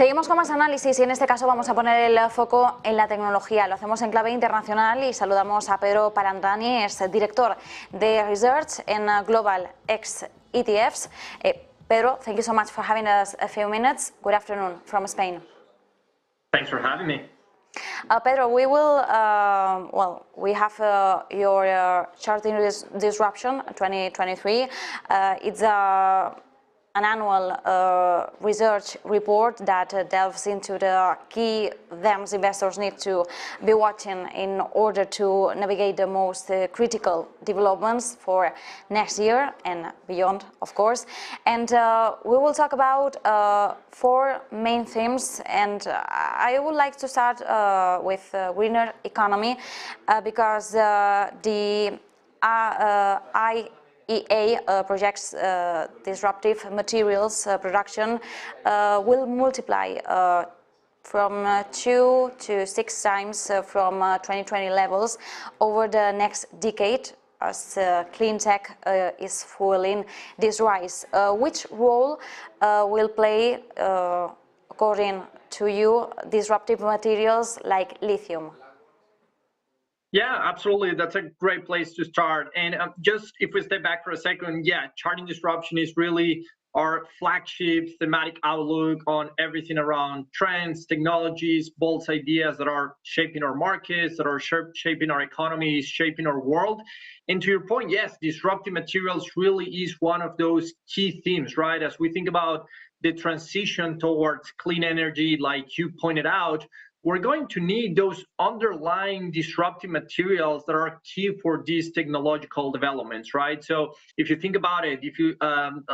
Seguimos con más análisis y en este caso vamos a poner el foco en la tecnología. Lo hacemos en clave internacional y saludamos a Pedro Palandrani, es director de Research en Global X ETFs. Pedro, thank you so much for having us a few minutes. Good afternoon from Spain. Thanks for having me. Pedro, we will, we have your charting disruption 2023. It's an annual research report that delves into the key themes investors need to be watching in order to navigate the most critical developments for next year and beyond, of course. And we will talk about four main themes, and I would like to start with greener economy because the IEA projects disruptive materials production will multiply from 2 to 6 times from 2020 levels over the next decade as clean tech is fueling this rise. Which role will play, according to you, disruptive materials like lithium? Yeah, absolutely. That's a great place to start. And just if we step back for a second, yeah, charting disruption is really our flagship thematic outlook on everything around trends, technologies, bold ideas that are shaping our markets, that are shaping our economies, shaping our world. And to your point, yes, disruptive materials really is one of those key themes, right? As we think about the transition towards clean energy, like you pointed out, we're going to need those underlying disruptive materials that are key for these technological developments, right? So if you think about it, if you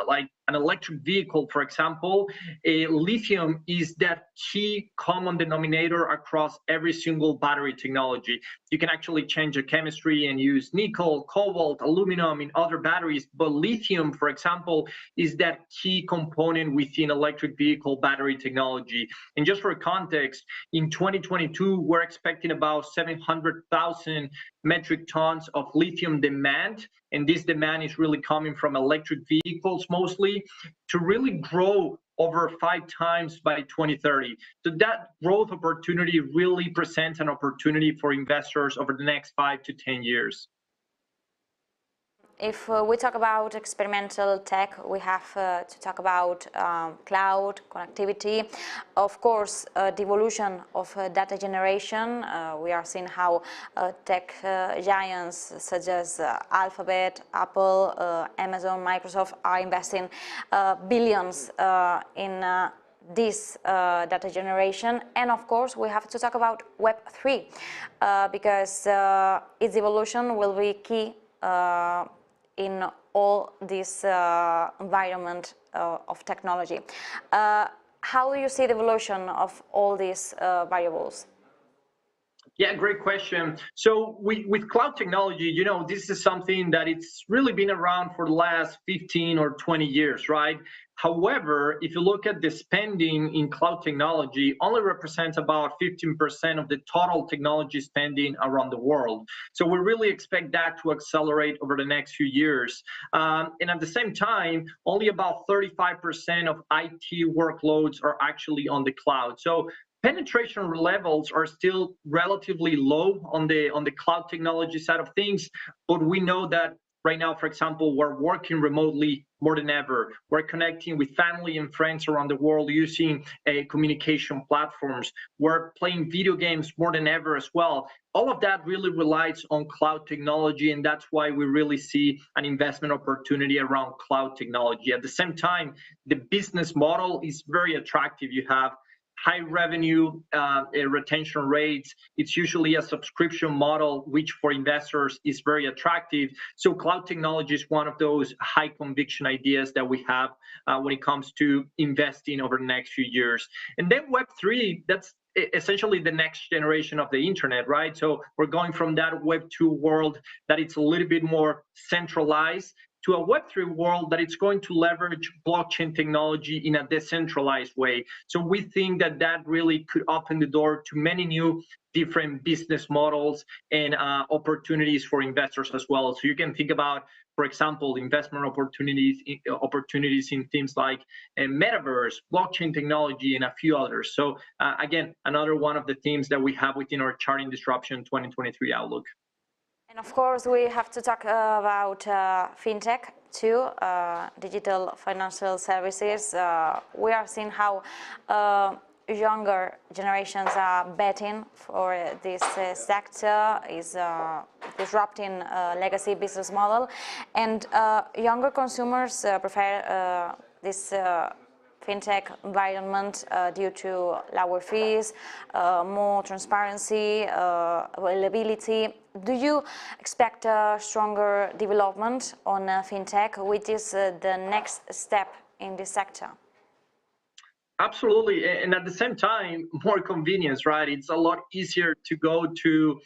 like an electric vehicle, for example, lithium is that key common denominator across every single battery technology. You can actually change the chemistry and use nickel, cobalt, aluminum in other batteries, but lithium, for example, is that key component within electric vehicle battery technology. And just for context, in 2022, we're expecting about 700,000 metric tons of lithium demand, and this demand is really coming from electric vehicles mostly, to really grow over 5 times by 2030. So that growth opportunity really presents an opportunity for investors over the next 5 to 10 years. If we talk about experimental tech, we have to talk about cloud, connectivity. Of course, the evolution of data generation. We are seeing how tech giants such as Alphabet, Apple, Amazon, Microsoft are investing billions in this data generation. And of course, we have to talk about Web3 because its evolution will be key in all this environment of technology. How do you see the evolution of all these variables? Yeah, great question. So with cloud technology, you know, this is something that it's really been around for the last 15 or 20 years, right? However, if you look at the spending in cloud technology, only represents about 15% of the total technology spending around the world. So we really expect that to accelerate over the next few years. And at the same time, only about 35% of IT workloads are actually on the cloud. So penetration levels are still relatively low on the cloud technology side of things, but we know that right now, for example, we're working remotely more than ever. We're connecting with family and friends around the world using communication platforms. We're playing video games more than ever as well. All of that really relies on cloud technology, and that's why we really see an investment opportunity around cloud technology. At the same time, the business model is very attractive. You have high revenue retention rates. It's usually a subscription model, which for investors is very attractive. So cloud technology is one of those high conviction ideas that we have when it comes to investing over the next few years. And then Web3, that's essentially the next generation of the internet, right? So we're going from that Web 2 world that it's a little bit more centralized to a Web3 world that it's going to leverage blockchain technology in a decentralized way. So we think that that really could open the door to many new different business models and opportunities for investors as well. So you can think about, for example, investment opportunities in things like metaverse, blockchain technology, and a few others. So again, another one of the themes that we have within our Charting Disruption 2023 outlook. And of course, we have to talk about fintech too, digital financial services. We are seeing how younger generations are betting for this sector, is disrupting legacy business model, and younger consumers prefer this fintech environment due to lower fees, more transparency, availability. Do you expect a stronger development on fintech, which is the next step in this sector? Absolutely, and at the same time, more convenience, right? It's a lot easier to go to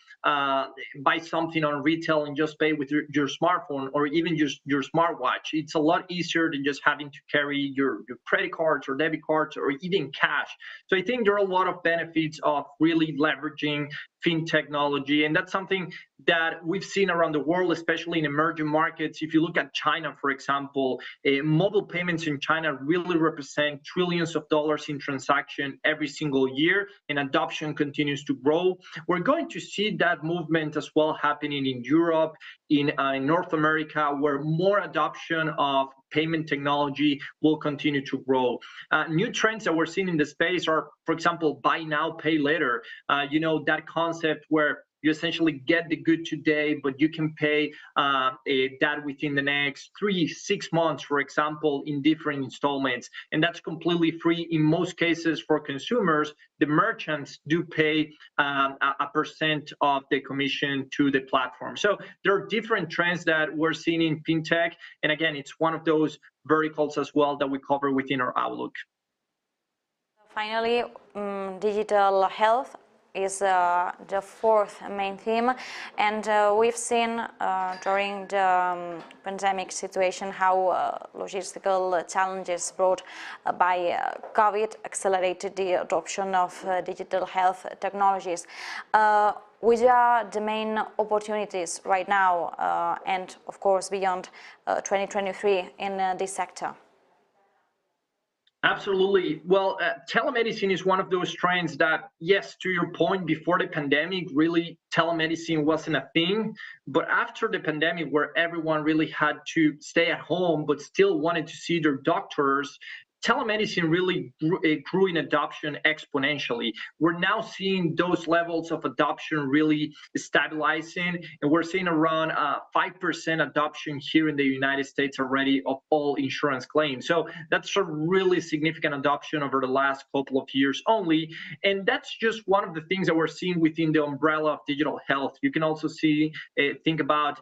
buy something on retail and just pay with your smartphone or even your smartwatch. It's a lot easier than just having to carry your credit cards or debit cards or even cash. So I think there are a lot of benefits of really leveraging fin technology, and that's something that we've seen around the world, especially in emerging markets. If you look at China, for example, mobile payments in China really represent trillions of dollars in transaction every single year, and adoption continues to grow. We're going to see that movement as well happening in Europe, in North America, where more adoption of payment technology will continue to grow. New trends that we're seeing in the space are, for example, buy now, pay later. That concept where you essentially get the good today, but you can pay that within the next 3-6 months, for example, in different installments. And that's completely free in most cases for consumers. The merchants do pay a percent of the commission to the platform. So there are different trends that we're seeing in fintech. And again, it's one of those verticals as well that we cover within our outlook. Finally, digital health is the fourth main theme, and we've seen during the pandemic situation how logistical challenges brought by COVID accelerated the adoption of digital health technologies. Which are the main opportunities right now and of course beyond 2023 in this sector? Absolutely. Well, telemedicine is one of those trends that, yes, to your point, before the pandemic, really telemedicine wasn't a thing. But after the pandemic, where everyone really had to stay at home, but still wanted to see their doctors, telemedicine really grew in adoption exponentially. We're now seeing those levels of adoption really stabilizing, and we're seeing around 5% adoption here in the United States already of all insurance claims. So that's a really significant adoption over the last couple of years only, and that's just one of the things that we're seeing within the umbrella of digital health. You can also think about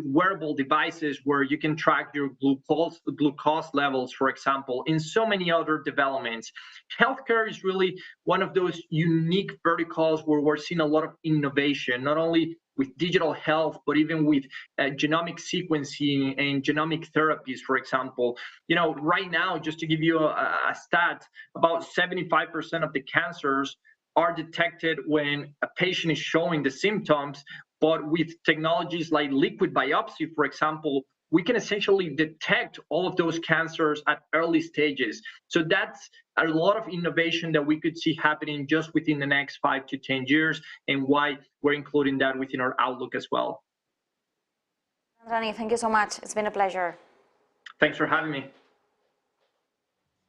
wearable devices where you can track your glucose levels, for example, in so many other developments. Healthcare is really one of those unique verticals where we're seeing a lot of innovation, not only with digital health, but even with genomic sequencing and genomic therapies, for example. Right now, just to give you a stat, about 75% of the cancers are detected when a patient is showing the symptoms, but with technologies like liquid biopsy, for example, we can essentially detect all of those cancers at early stages. So that's a lot of innovation that we could see happening just within the next 5 to 10 years, and why we're including that within our outlook as well. Palandrani, thank you so much. It's been a pleasure. Thanks for having me.